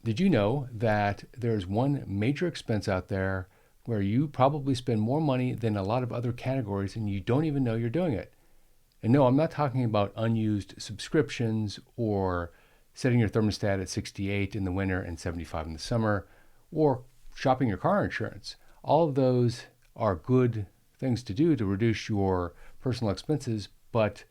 Did you know that there's one major expense out there where you probably spend more money than a lot of other categories and you don't even know you're doing it? And no, I'm not talking about unused subscriptions or setting your thermostat at 68 in the winter and 75 in the summer, or shopping your car insurance. All of those are good things to do to reduce your personal expenses, but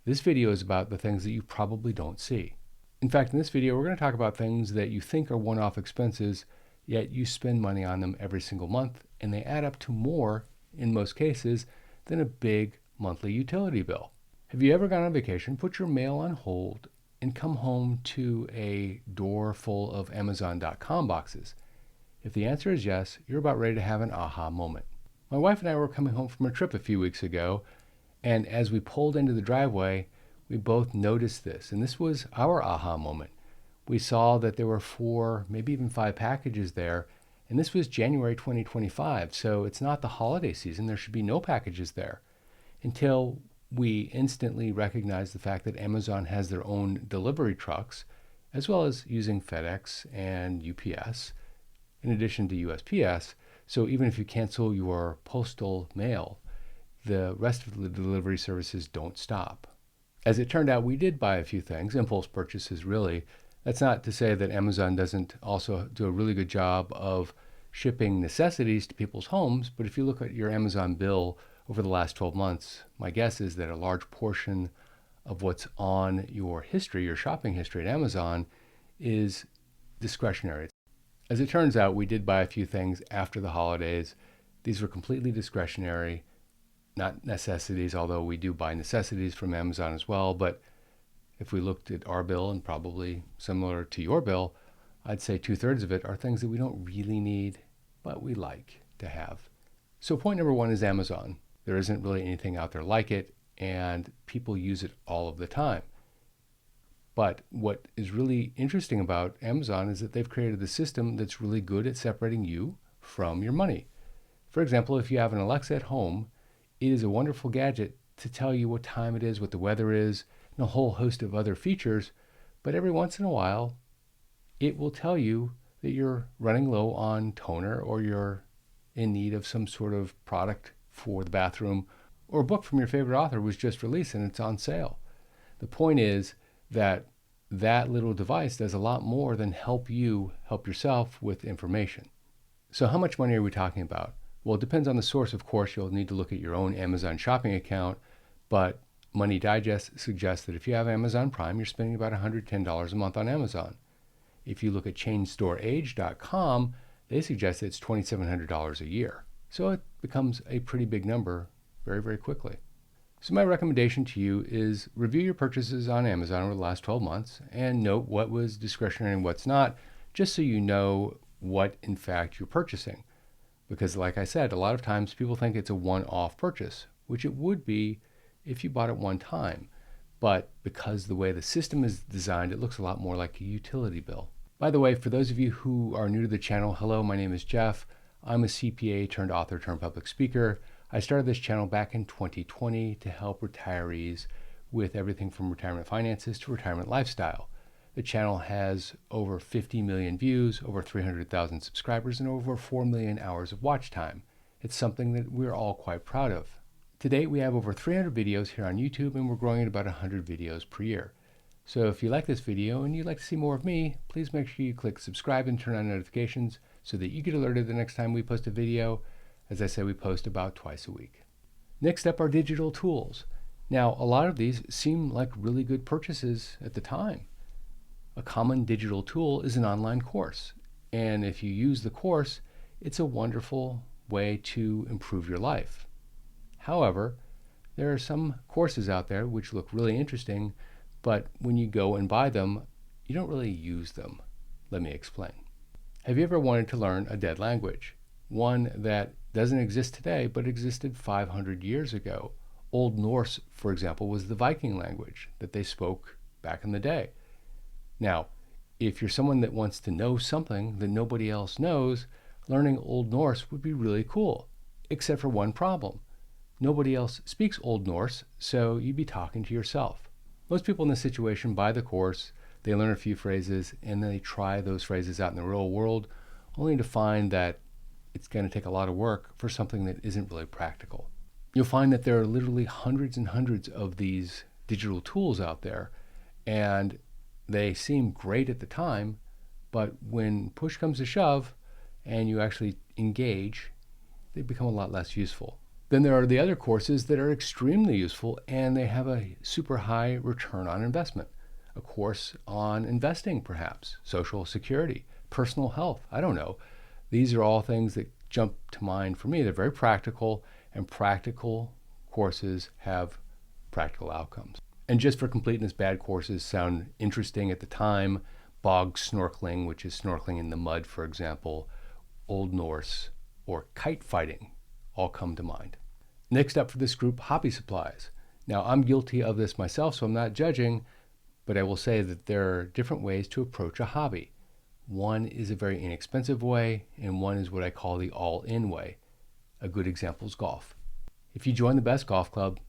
this video is about the things that you probably don't see. In fact, in this video, we're going to talk about things that you think are one-off expenses, yet you spend money on them every single month, and they add up to more, in most cases, than a big monthly utility bill. Have you ever gone on vacation, put your mail on hold, and come home to a door full of Amazon.com boxes? If the answer is yes, you're about ready to have an aha moment. My wife and I were coming home from a trip a few weeks ago, and as we pulled into the driveway, we both noticed this, and this was our aha moment. We saw that there were 4, maybe even 5 packages there, and this was January 2025, so it's not the holiday season. There should be no packages there, until we instantly recognized the fact that Amazon has their own delivery trucks, as well as using FedEx and UPS, in addition to USPS. So even if you cancel your postal mail, the rest of the delivery services don't stop. As it turned out, we did buy a few things, impulse purchases really. That's not to say that Amazon doesn't also do a really good job of shipping necessities to people's homes, but if you look at your Amazon bill over the last 12 months, my guess is that a large portion of what's on your history, your shopping history at Amazon, is discretionary. As it turns out, we did buy a few things after the holidays. These were completely discretionary, not necessities, although we do buy necessities from Amazon as well. But if we looked at our bill, and probably similar to your bill, I'd say 2/3 of it are things that we don't really need, but we like to have. So point number 1 is Amazon. There isn't really anything out there like it, and people use it all of the time. But what is really interesting about Amazon is that they've created a system that's really good at separating you from your money. For example, if you have an Alexa at home, it is a wonderful gadget to tell you what time it is, what the weather is, and a whole host of other features. But every once in a while, it will tell you that you're running low on toner, or you're in need of some sort of product for the bathroom, or a book from your favorite author was just released and it's on sale. The point is that that little device does a lot more than help you help yourself with information. So how much money are we talking about? Well, it depends on the source, of course. You'll need to look at your own Amazon shopping account, but Money Digest suggests that if you have Amazon Prime, you're spending about $110 a month on Amazon. If you look at ChainStoreAge.com, they suggest that it's $2,700 a year. So it becomes a pretty big number very, very quickly. So my recommendation to you is review your purchases on Amazon over the last 12 months and note what was discretionary and what's not, just so you know what in fact you're purchasing. Because like I said, a lot of times people think it's a one-off purchase, which it would be if you bought it one time. But because the way the system is designed, it looks a lot more like a utility bill. By the way, for those of you who are new to the channel, hello, my name is Jeff. I'm a CPA turned author turned public speaker. I started this channel back in 2020 to help retirees with everything from retirement finances to retirement lifestyle. The channel has over 50 million views, over 300,000 subscribers, and over 4 million hours of watch time. It's something that we're all quite proud of. To date, we have over 300 videos here on YouTube, and we're growing at about 100 videos per year. So if you like this video and you'd like to see more of me, please make sure you click subscribe and turn on notifications so that you get alerted the next time we post a video. As I said, we post about twice a week. Next up are digital tools. Now, a lot of these seem like really good purchases at the time. A common digital tool is an online course. And if you use the course, it's a wonderful way to improve your life. However, there are some courses out there which look really interesting, but when you go and buy them, you don't really use them. Let me explain. Have you ever wanted to learn a dead language? One that doesn't exist today, but existed 500 years ago. Old Norse, for example, was the Viking language that they spoke back in the day. Now, if you're someone that wants to know something that nobody else knows, learning Old Norse would be really cool, except for one problem. Nobody else speaks Old Norse, so you'd be talking to yourself. Most people in this situation buy the course, They learn a few phrases and then they try those phrases out in the real world, only to find that it's going to take a lot of work for something that isn't really practical. You'll find that there are literally hundreds and hundreds of these digital tools out there, and they seem great at the time, but when push comes to shove and you actually engage, they become a lot less useful. Then there are the other courses that are extremely useful and they have a super high return on investment. A course on investing, perhaps, social security, personal health, I don't know. These are all things that jump to mind for me. They're very practical, and practical courses have practical outcomes. And just for completeness, bad courses sound interesting at the time. Bog snorkeling, which is snorkeling in the mud, for example, Old Norse, or kite fighting all come to mind. Next up for this group, hobby supplies. Now, I'm guilty of this myself, so I'm not judging, but I will say that there are different ways to approach a hobby. One is a very inexpensive way, and one is what I call the all-in way. A good example is golf. If you join the best golf club,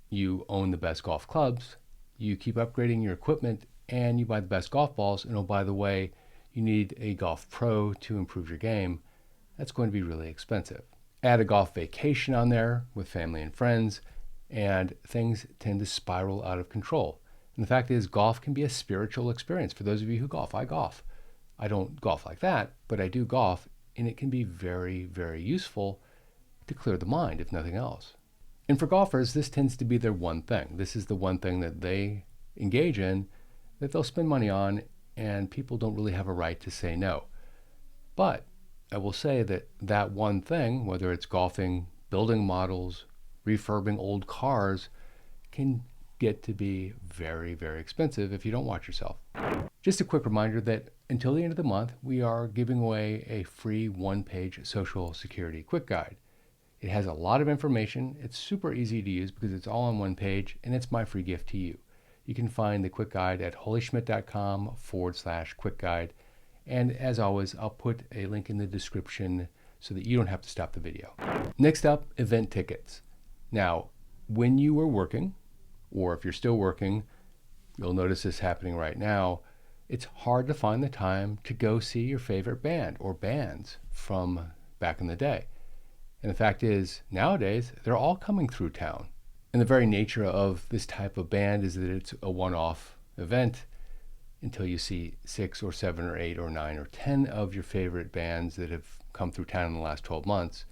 you own the best golf clubs, you keep upgrading your equipment, and you buy the best golf balls, and oh, by the way, you need a golf pro to improve your game. That's going to be really expensive. Add a golf vacation on there with family and friends, and things tend to spiral out of control. And the fact is, golf can be a spiritual experience. For those of you who golf, I golf. I don't golf like that, but I do golf, and it can be very, very useful to clear the mind, if nothing else. And for golfers, this tends to be their one thing. This is the one thing that they engage in, that they'll spend money on, and people don't really have a right to say no. But I will say that that one thing, whether it's golfing, building models, refurbing old cars, can get to be very, very expensive if you don't watch yourself. Just a quick reminder that until the end of the month, we are giving away a free one-page Social Security quick guide. It has a lot of information. It's super easy to use because it's all on one page, and it's my free gift to you. You can find the quick guide at hollyschmidt.com/quick guide. And as always, I'll put a link in the description so that you don't have to stop the video. Next up, event tickets. Now, when you were working, or if you're still working, you'll notice this happening right now, it's hard to find the time to go see your favorite band or bands from back in the day. And the fact is, nowadays, they're all coming through town. And the very nature of this type of band is that it's a one-off event until you see 6 or 7 or 8 or 9 or 10 of your favorite bands that have come through town in the last 12 months.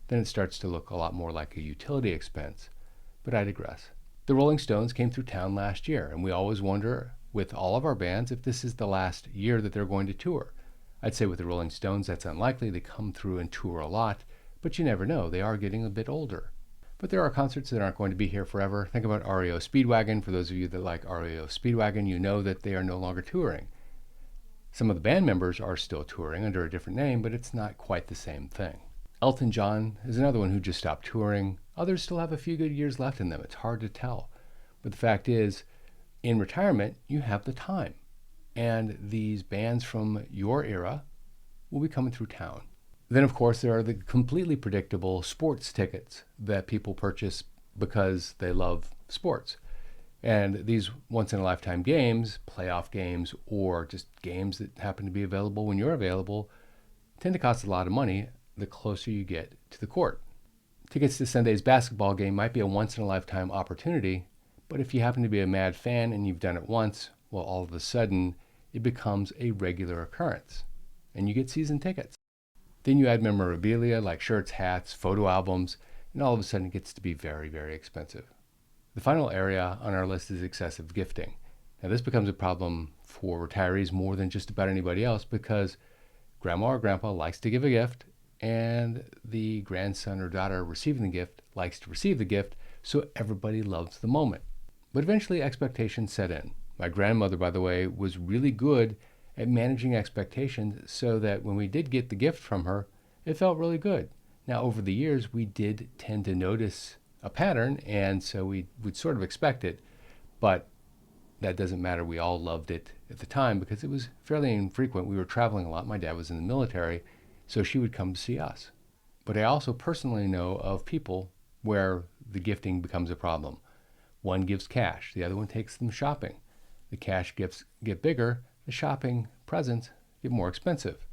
Then it starts to look a lot more like a utility expense. But I digress. The Rolling Stones came through town last year, and we always wonder with all of our bands if this is the last year that they're going to tour. I'd say with the Rolling Stones, that's unlikely. They come through and tour a lot, but you never know. They are getting a bit older. But there are concerts that aren't going to be here forever. Think about REO Speedwagon. For those of you that like REO Speedwagon, you know that they are no longer touring. Some of the band members are still touring under a different name, but it's not quite the same thing. Elton John is another one who just stopped touring. Others still have a few good years left in them. It's hard to tell. But the fact is, in retirement, you have the time. And these bands from your era will be coming through town. Then, of course, there are the completely predictable sports tickets that people purchase because they love sports. And these once-in-a-lifetime games, playoff games, or just games that happen to be available when you're available, tend to cost a lot of money the closer you get to the court. Tickets to Sunday's basketball game might be a once-in-a-lifetime opportunity, but if you happen to be a mad fan and you've done it once, well, all of a sudden, it becomes a regular occurrence, and you get season tickets. Then you add memorabilia like shirts, hats, photo albums, and all of a sudden it gets to be very, very expensive. The final area on our list is excessive gifting. Now this becomes a problem for retirees more than just about anybody else because grandma or grandpa likes to give a gift and the grandson or daughter receiving the gift likes to receive the gift, so everybody loves the moment. But eventually expectations set in. My grandmother, by the way, was really good at managing expectations so that when we did get the gift from her, it felt really good. Now, over the years, we did tend to notice a pattern, and so we would sort of expect it, but that doesn't matter. We all loved it at the time because it was fairly infrequent. We were traveling a lot. My dad was in the military, so she would come to see us. But I also personally know of people where the gifting becomes a problem. One gives cash, the other one takes them shopping. the cash gifts get bigger, the shopping presents get more expensive.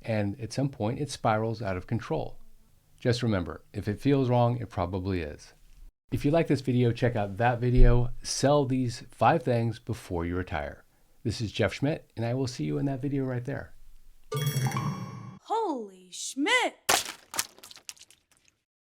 And at some point, it spirals out of control. Just remember, if it feels wrong, it probably is. If you like this video, check out that video. Sell these 5 things before you retire. This is Jeff Schmidt, and I will see you in that video right there. Holy Schmidt!